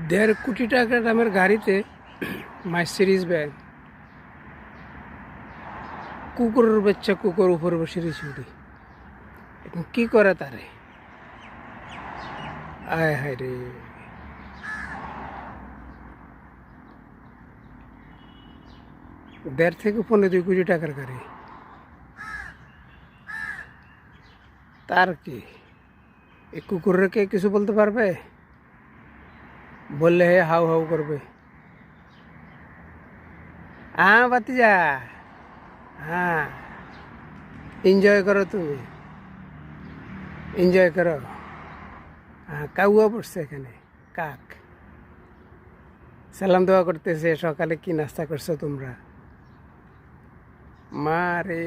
1.5 কোটি টাকা দামের গাড়িতে মার্সিডিজ ব্যাগ, কুকুরের বাচ্চা কুকুর উপরে বসে চুরি। এখন কি করে তারে? আয় হায় রে, 1.5 থেকে 2 কোটি টাকার গাড়ি, তার কি এই কুকুরের কে কিছু বলতে পারবে? বললে হে হাউ হাউ করবে। হ্যাঁ বাতিজা, হ্যাঁ, এনজয় করো, তুমি এনজয় করো। হ্যাঁ, কাউয়া পড়ছে এখানে, কাক সালাম দোয়া করতেছে। সকালে কি নাস্তা করছো তোমরা? मारे,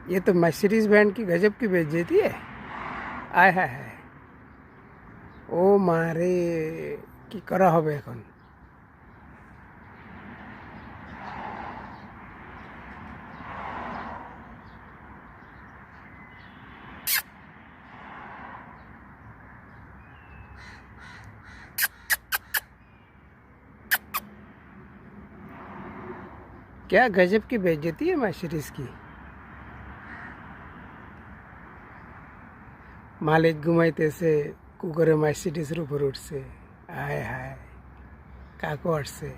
ये तो मर्सिडीज बैंड की गजब की बेइज्जती है। आय हाय हाय, ও মারে, কি করা হবে এখন? क्या गजब की बेइज्जती है मर्सिडीज की। মালিক ঘুমাইতেছে, কুকুরে মার্সিডিজের উপর উঠছে। আয় হায়, কাকও আসছে।